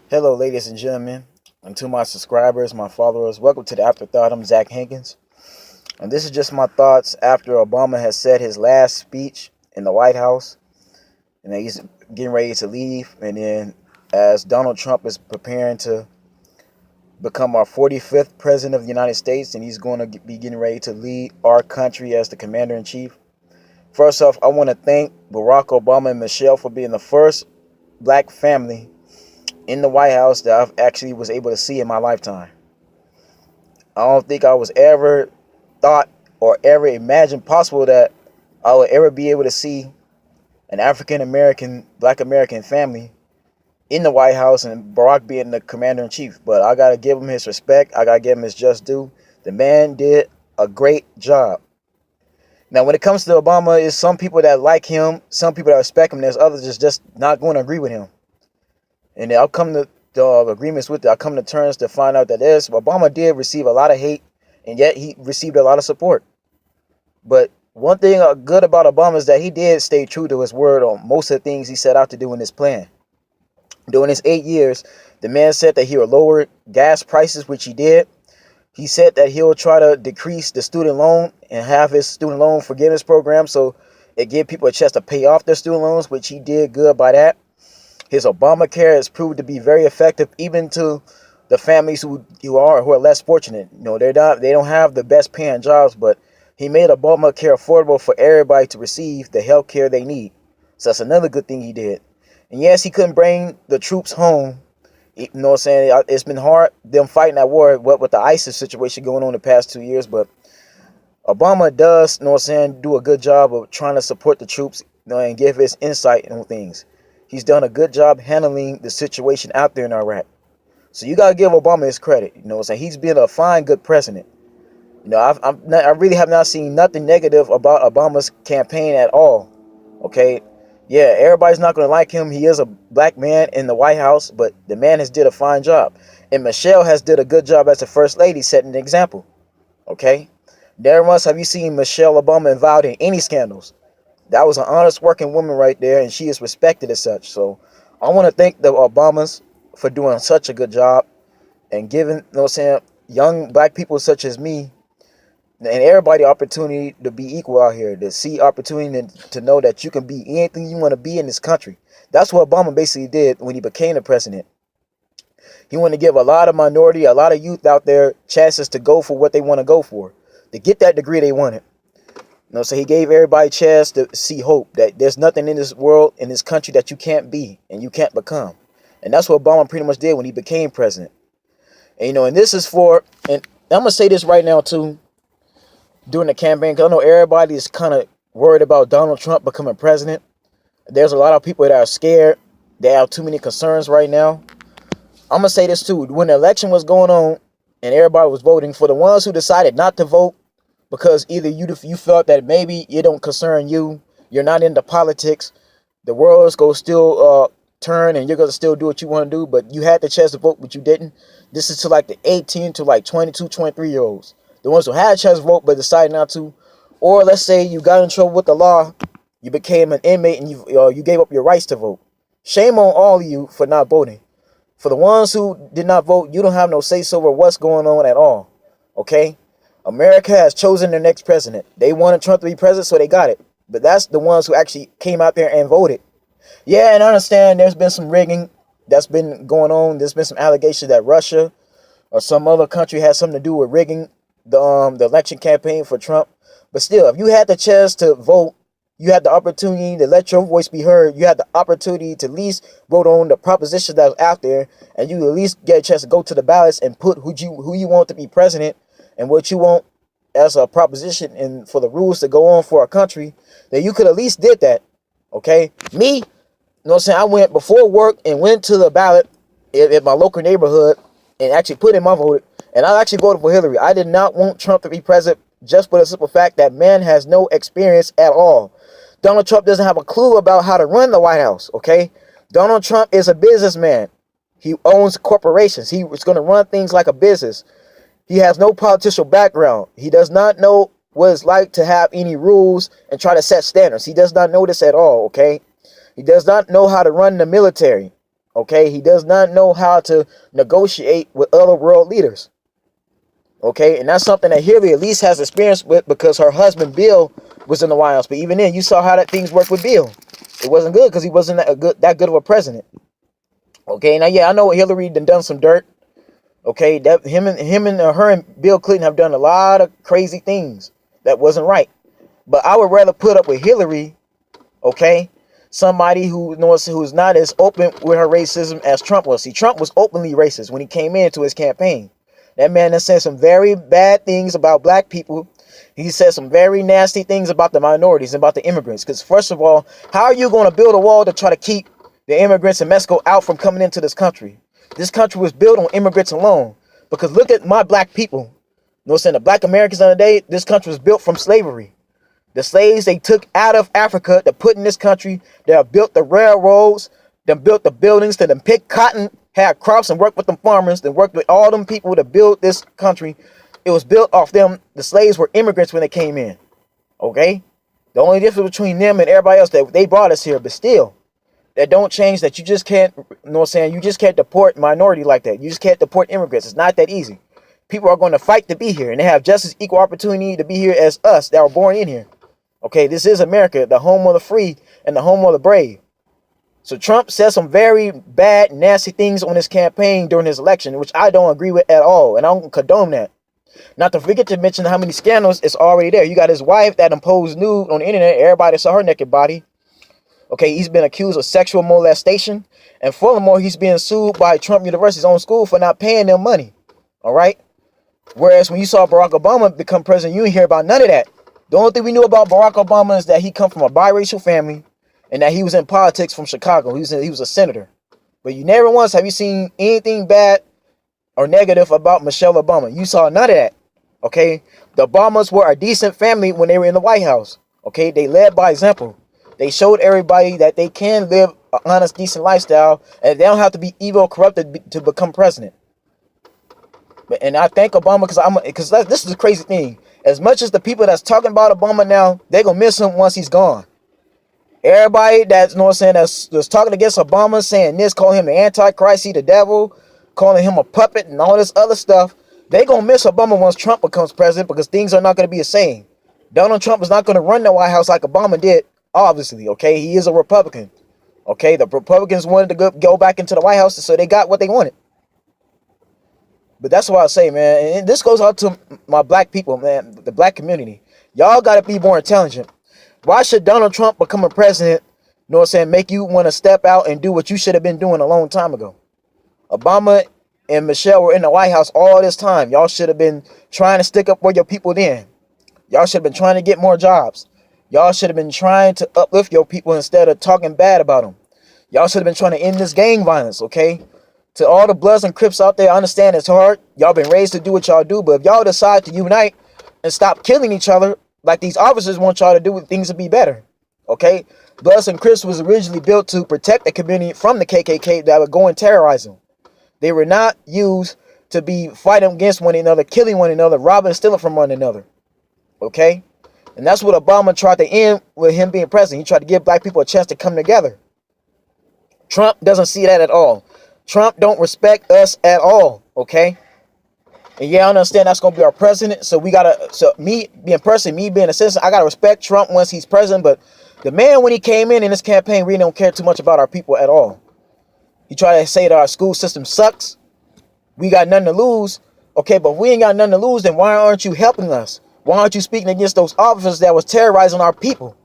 Hello, ladies and gentlemen, and to my subscribers, my followers, welcome to the Afterthought. I'm Zach Hankins, and this is just my thoughts after Obama has said his last speech in the White House, and he's getting ready to leave. And then, as Donald Trump is preparing to become our 45th president of the United States, and he's going to be getting ready to lead our country as the commander in chief. First off, I want to thank Barack Obama and Michelle for being the first black family in the White House that I've actually was able to see in my lifetime. I don't think I was ever thought or ever imagined possible that I would ever be able to see an African American, black American family in the White House and Barack being the commander in chief. But I gotta give him his respect. I gotta give him his just due. The man did a great job. Now, when it comes to Obama, is some people that like him, some people that respect him. There's others that's just not going to agree with him. And I'll come to agreements with it. I'll come to terms to find out that Obama did receive a lot of hate, and yet he received a lot of support. But one thing good about Obama is that he did stay true to his word on most of the things he set out to do in his plan. During his 8 years, the man said that he would lower gas prices, which he did. He said that he'll try to decrease the student loan and have his student loan forgiveness program so it give people a chance to pay off their student loans, which he did good by that. His Obamacare has proved to be very effective, even to the families who are less fortunate. You know, they don't have the best paying jobs, but he made Obamacare affordable for everybody to receive the health care they need. So that's another good thing he did. And yes, he couldn't bring the troops home. You know what I'm saying? It's been hard, them fighting that war, what with the ISIS situation going on the past 2 years, but Obama does, you know what I'm saying, do a good job of trying to support the troops, you know, and give his insight on things. He's done a good job handling the situation out there in Iraq. So you got to give Obama his credit. You know what I'm saying? He's been a fine, good president. You know, I really have not seen nothing negative about Obama's campaign at all. Okay? Yeah, everybody's not going to like him. He is a black man in the White House, but the man has did a fine job. And Michelle has did a good job as the first lady, setting an example. Okay? Never once have you seen Michelle Obama involved in any scandals. That was an honest working woman right there, and she is respected as such. So I want to thank the Obamas for doing such a good job and giving, you know what I'm saying, young black people such as me and everybody opportunity to be equal out here, to see opportunity and to know that you can be anything you want to be in this country. That's what Obama basically did when he became the president. He wanted to give a lot of minority, a lot of youth out there chances to go for what they want to go for, to get that degree they wanted. You know, so he gave everybody a chance to see hope that there's nothing in this world, in this country, that you can't be and you can't become. And that's what Obama pretty much did when he became president. And, you know, and this is for, and I'm going to say this right now, too, during the campaign, because I know everybody is kind of worried about Donald Trump becoming president. There's a lot of people that are scared. They have too many concerns right now. I'm going to say this, too. When the election was going on and everybody was voting, for the ones who decided not to vote, because either you felt that maybe it don't concern you, you're not into politics, the world's going to still turn and you're going to still do what you want to do, but you had the chance to vote, but you didn't. This is to like the 18 to like 22, 23-year-olds. The ones who had a chance to vote but decided not to. Or let's say you got in trouble with the law, you became an inmate and you gave up your rights to vote. Shame on all of you for not voting. For the ones who did not vote, you don't have no say-so over what's going on at all. Okay? America has chosen their next president. They wanted Trump to be president, so they got it. But that's the ones who actually came out there and voted. Yeah, and I understand there's been some rigging that's been going on. There's been some allegations that Russia or some other country has something to do with rigging the election campaign for Trump. But still, if you had the chance to vote, you had the opportunity to let your voice be heard. You had the opportunity to at least vote on the propositions that was out there, and you at least get a chance to go to the ballots and put who you want to be president and what you want as a proposition and for the rules to go on for our country, then you could at least did that. Okay? Me, you know what I'm saying, I went before work and went to the ballot in my local neighborhood and actually put in my vote. And I actually voted for Hillary. I did not want Trump to be president just for the simple fact that man has no experience at all. Donald Trump doesn't have a clue about how to run the White House, okay? Donald Trump is a businessman. He owns corporations. He was going to run things like a business. He has no political background. He does not know what it's like to have any rules and try to set standards. He does not know this at all, okay? He does not know how to run the military. Okay, he does not know how to negotiate with other world leaders. Okay, and that's something that Hillary at least has experience with because her husband Bill was in the White House. But even then, you saw how that things worked with Bill. It wasn't good because he wasn't that good of a president. Okay, now yeah, I know Hillary done some dirt. Okay, that him and her and Bill Clinton have done a lot of crazy things that wasn't right. But I would rather put up with Hillary, okay, somebody who's not as open with her racism as Trump was. See, Trump was openly racist when he came into his campaign. That man has said some very bad things about black people. He said some very nasty things about the minorities and about the immigrants. Because first of all, how are you going to build a wall to try to keep the immigrants in Mexico out from coming into this country? This country was built on immigrants alone. Because look at my black people. You know what I'm saying? The black Americans of the day, this country was built from slavery. The slaves they took out of Africa to put in this country. They have built the railroads. They built the buildings. They picked cotton, had crops, and worked with them farmers. They worked with all them people to build this country. It was built off them. The slaves were immigrants when they came in. Okay? The only difference between them and everybody else, that they brought us here, but still, that don't change that you just can't, you know what I'm saying? You just can't deport minority like that. You just can't deport immigrants. It's not that easy. People are going to fight to be here, and they have just as equal opportunity to be here as us that were born in here. Okay, this is America, the home of the free and the home of the brave. So Trump said some very bad, nasty things on his campaign during his election, which I don't agree with at all, and I don't condone that. Not to forget to mention how many scandals is already there. You got his wife that imposed nude on the internet. Everybody saw her naked body. Okay, he's been accused of sexual molestation. And furthermore, he's being sued by Trump University's own school for not paying them money. All right? Whereas when you saw Barack Obama become president, you didn't hear about none of that. The only thing we knew about Barack Obama is that he come from a biracial family and that he was in politics from Chicago. He was a senator. But you never once have you seen anything bad or negative about Michelle Obama. You saw none of that. Okay? The Obamas were a decent family when they were in the White House. Okay? They led by example. They showed everybody that they can live an honest, decent lifestyle and they don't have to be evil or corrupted to become president. And I thank Obama because this is the crazy thing. As much as the people that's talking about Obama now, they're going to miss him once he's gone. Everybody that's, you know what I'm saying, that's talking against Obama, saying this, calling him the Antichrist, he the devil, calling him a puppet and all this other stuff, they're going to miss Obama once Trump becomes president because things are not going to be the same. Donald Trump is not going to run the White House like Obama did, obviously, okay? He is a Republican, okay? The Republicans wanted to go back into the White House, so they got what they wanted. But that's what I say, man. And this goes out to my black people, man, the black community. Y'all got to be more intelligent. Why should Donald Trump become a president, you know what I'm saying, make you want to step out and do what you should have been doing a long time ago? Obama and Michelle were in the White House all this time. Y'all should have been trying to stick up for your people then. Y'all should have been trying to get more jobs. Y'all should have been trying to uplift your people instead of talking bad about them. Y'all should have been trying to end this gang violence, okay? To all the Bloods and Crips out there, I understand it's hard. Y'all been raised to do what y'all do, but if y'all decide to unite and stop killing each other like these officers want y'all to do, things will be better, okay? Bloods and Crips was originally built to protect the community from the KKK that would go and terrorize them. They were not used to be fighting against one another, killing one another, robbing and stealing from one another, okay? And that's what Obama tried to end with him being president. He tried to give black people a chance to come together. Trump doesn't see that at all. Trump don't respect us at all, okay? And yeah, I understand that's going to be our president. So me being a citizen, I got to respect Trump once he's president. But the man, when he came in his campaign, really don't care too much about our people at all. He tried to say that our school system sucks. We got nothing to lose. Okay, but if we ain't got nothing to lose, then why aren't you helping us? Why aren't you speaking against those officers that was terrorizing our people?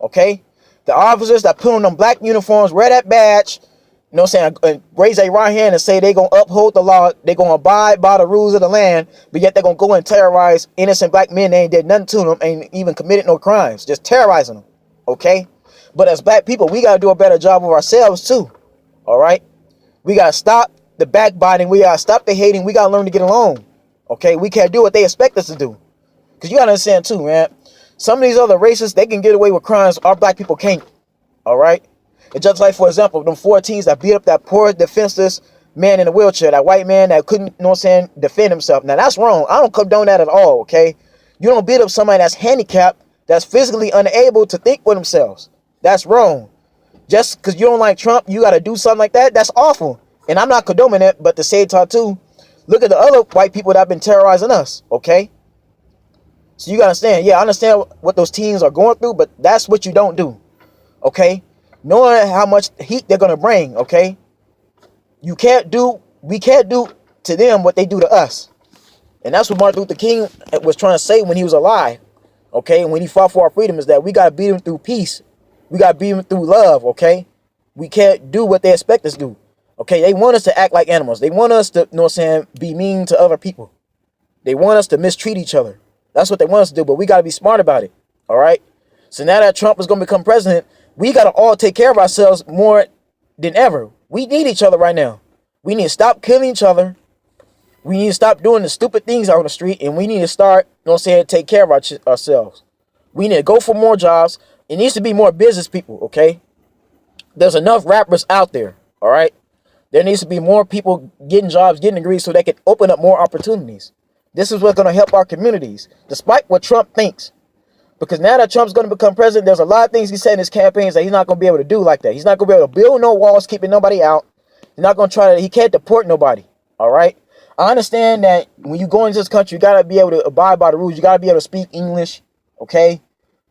Okay? The officers that put on them black uniforms, wear that badge, you know what I'm saying, raise their right hand and say they're going to uphold the law, they're going to abide by the rules of the land, but yet they're going to go and terrorize innocent black men. They ain't did nothing to them, ain't even committed no crimes, just terrorizing them, okay? But as black people, we got to do a better job of ourselves too, all right? We got to stop the backbiting, we got to stop the hating, we got to learn to get along, okay? We can't do what they expect us to do, because you got to understand too, man, some of these other races, they can get away with crimes our black people can't, all right? It's just like, for example, them 4 teens that beat up that poor, defenseless man in a wheelchair, that white man that couldn't, you know what I'm saying, defend himself. Now, that's wrong. I don't condone that at all, okay? You don't beat up somebody that's handicapped, that's physically unable to think for themselves. That's wrong. Just because you don't like Trump, you got to do something like that. That's awful. And I'm not condoning it, but to say it too, look at the other white people that have been terrorizing us, okay? So you got to understand, yeah, I understand what those teens are going through, but that's what you don't do, okay? Knowing how much heat they're going to bring, okay? We can't do to them what they do to us. And that's what Martin Luther King was trying to say when he was alive, okay? When he fought for our freedom, is that we got to beat them through peace. We got to beat them through love, okay? We can't do what they expect us to do, okay? They want us to act like animals. They want us to, you know what I'm saying, be mean to other people. They want us to mistreat each other. That's what they want us to do, but we got to be smart about it, all right? So now that Trump is going to become president, we got to all take care of ourselves more than ever. We need each other right now. We need to stop killing each other. We need to stop doing the stupid things out on the street, and we need to start, you know what I'm saying, take care of ourselves. We need to go for more jobs. It needs to be more business people, okay? There's enough rappers out there, all right? There needs to be more people getting jobs, getting degrees, so they can open up more opportunities. This is what's going to help our communities, despite what Trump thinks. Because now that Trump's going to become president, there's a lot of things he said in his campaigns that he's not going to be able to do like that. He's not going to be able to build no walls, keeping nobody out. He's not going to try to, he can't deport nobody, all right? I understand that when you go into this country, you got to be able to abide by the rules. You got to be able to speak English, okay?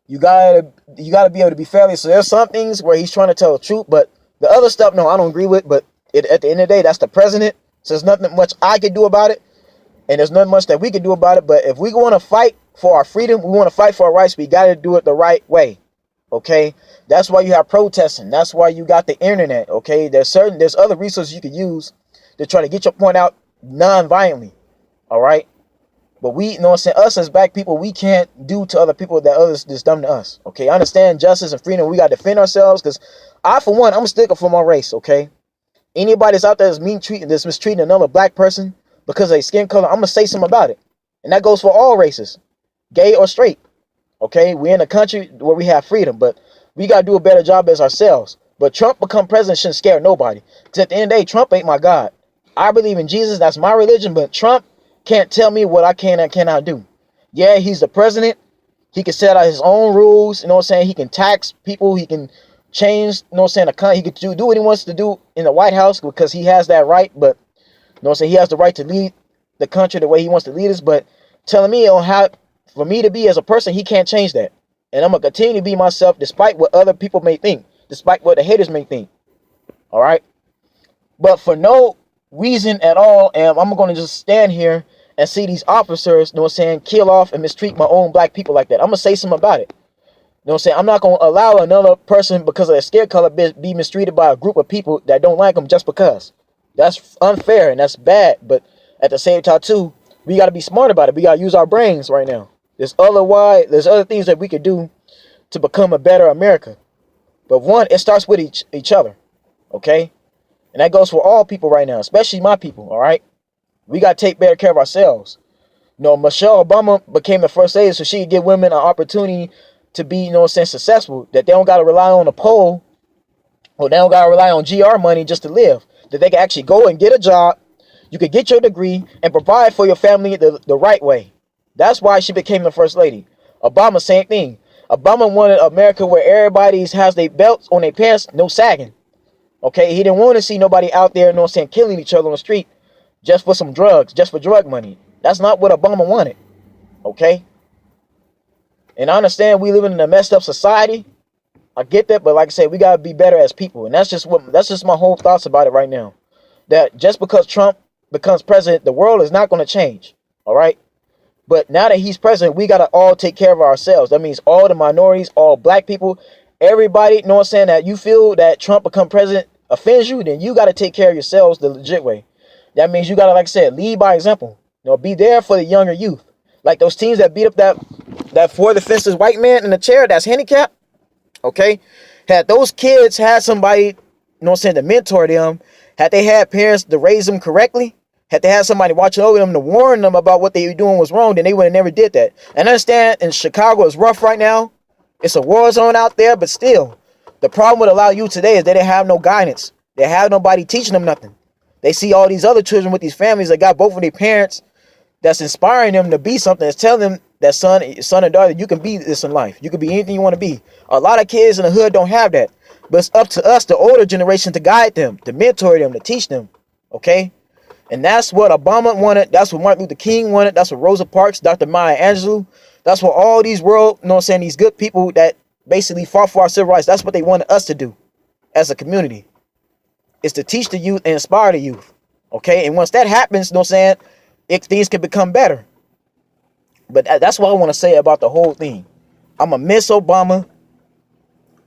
You gotta be able to be fairly. So there's some things where he's trying to tell the truth, but the other stuff, no, I don't agree with. But at the end of the day, that's the president. So there's nothing much I can do about it, and there's nothing much that we can do about it. But if we want to fight for our freedom, we want to fight for our rights, we got to do it the right way, okay? That's why you have protesting. That's why you got the internet, okay? There's other resources you can use to try to get your point out non-violently, all right? But we, you know what I'm saying, us as black people, we can't do to other people that others just done to us, okay? I understand justice and freedom. We got to defend ourselves, because I, for one, I'm a sticker for my race, okay? Anybody that's out there that's mistreating another black person because of their skin color, I'm going to say something about it. And that goes for all races, gay or straight, okay? We're in a country where we have freedom, but we got to do a better job as ourselves. But Trump become president shouldn't scare nobody, because at the end of the day, Trump ain't my God. I believe in Jesus. That's my religion, but Trump can't tell me what I can and cannot do. Yeah, he's the president. He can set out his own rules. You know what I'm saying? He can tax people. He can change, you know what I'm saying, he can do what he wants to do in the White House, because he has that right. But, you know what I'm saying, he has the right to lead the country the way he wants to lead us. But telling me on how, for me to be as a person, he can't change that. And I'm going to continue to be myself despite what other people may think, despite what the haters may think. All right? But for no reason at all, and I'm going to just stand here and see these officers, you know what I'm saying, kill off and mistreat my own black people like that. I'm going to say something about it. You know what I'm saying? I'm not going to allow another person, because of their skin color, be mistreated by a group of people that don't like them just because. That's unfair and that's bad. But at the same time, too, we got to be smart about it. We got to use our brains right now. There's other things that we could do to become a better America. But one, it starts with each other. Okay? And that goes for all people right now, especially my people. All right? We got to take better care of ourselves. You know, Michelle Obama became the first lady so she could give women an opportunity to be, you know what I'm saying, successful. That they don't got to rely on a poll, or they don't got to rely on GR money just to live. That they can actually go and get a job. You could get your degree and provide for your family the right way. That's why she became the first lady. Obama, same thing. Obama wanted America where everybody has their belts on their pants, no sagging. Okay, he didn't want to see nobody out there, you know what I'm saying, killing each other on the street just for some drugs, just for drug money. That's not what Obama wanted. Okay? And I understand we live in a messed up society. I get that, but like I said, we gotta be better as people. And that's just my whole thoughts about it right now. That just because Trump becomes president, the world is not gonna change. All right? But now that he's president, we gotta all take care of ourselves. That means all the minorities, all black people, everybody, you know what I'm saying, that you feel that Trump become president offends you, then you gotta take care of yourselves the legit way. That means you gotta, like I said, lead by example. You know, be there for the younger youth. Like those teens that beat up that for the fences white man in the chair that's handicapped. Okay? Had those kids had somebody, you know what I'm saying, to mentor them, had they had parents to raise them correctly, had they had somebody watching over them to warn them about what they were doing was wrong, then they would have never did that. And I understand in Chicago it's rough right now. It's a war zone out there, but still, the problem with a lot of youth today is they didn't have no guidance. They have nobody teaching them nothing. They see all these other children with these families that got both of their parents that's inspiring them to be something, that's telling them that son and daughter, you can be this in life. You can be anything you want to be. A lot of kids in the hood don't have that. But it's up to us, the older generation, to guide them, to mentor them, to teach them. Okay? And that's what Obama wanted. That's what Martin Luther King wanted. That's what Rosa Parks, Dr. Maya Angelou. That's what all these world, you know what I'm saying, these good people that basically fought for our civil rights, that's what they wanted us to do as a community. Is to teach the youth and inspire the youth. Okay? And once that happens, you know what I'm saying, things can become better. But that's what I want to say about the whole thing. I'm going to miss Obama.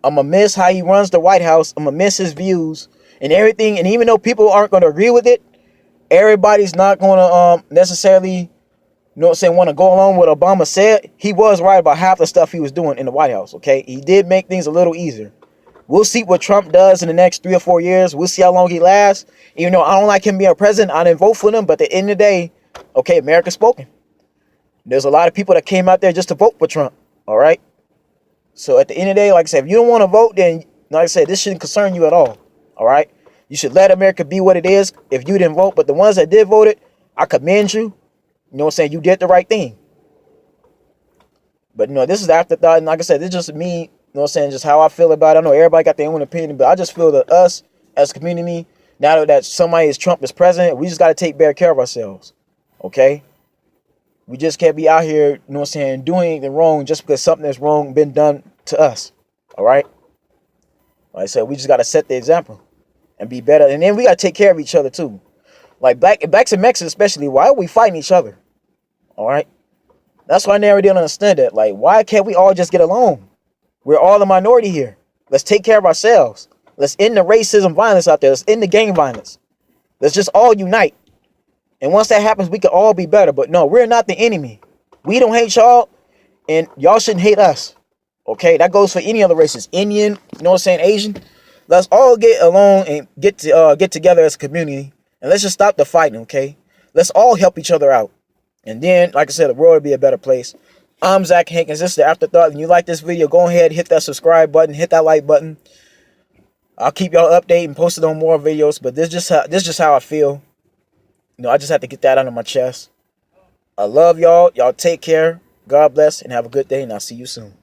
I'm going to miss how he runs the White House. I'm going to miss his views and everything. And even though people aren't going to agree with it, everybody's not going to necessarily, you know what I'm saying, want to go along with what Obama said. He was right about half the stuff he was doing in the White House, okay? He did make things a little easier. We'll see what Trump does in the next 3 or 4 years. We'll see how long he lasts. Even though I don't like him being president, I didn't vote for him. But at the end of the day, okay, America's spoken. There's a lot of people that came out there just to vote for Trump, all right? So at the end of the day, like I said, if you don't want to vote, then, like I said, this shouldn't concern you at all, all right? You should let America be what it is if you didn't vote. But the ones that did vote it, I commend you. You know what I'm saying? You did the right thing. But, you know, this is the afterthought. And like I said, this is just me, you know what I'm saying, just how I feel about it. I know everybody got their own opinion, but I just feel that us as a community, now that somebody is Trump is president, we just got to take better care of ourselves, okay? We just can't be out here, you know what I'm saying, doing anything wrong just because something that's wrong been done to us, all right? Like I said, we just got to set the example and be better. And then we got to take care of each other too. Like blacks and Mexicans especially, why are we fighting each other? All right? That's why I never did understand that. Like, why can't we all just get along? We're all the minority here. Let's take care of ourselves. Let's end the racism violence out there. Let's end the gang violence. Let's just all unite. And once that happens, we can all be better. But no, we're not the enemy. We don't hate y'all, and y'all shouldn't hate us. Okay? That goes for any other races. Indian, you know what I'm saying, Asian. Let's all get along and get together as a community. And let's just stop the fighting, okay? Let's all help each other out. And then, like I said, the world will be a better place. I'm Zach Hankins. This is the Afterthought. If you like this video, go ahead, hit that subscribe button, hit that like button. I'll keep y'all updated and posted on more videos. But this is just how I feel. You know, I just have to get that under my chest. I love y'all. Y'all take care. God bless and have a good day. And I'll see you soon.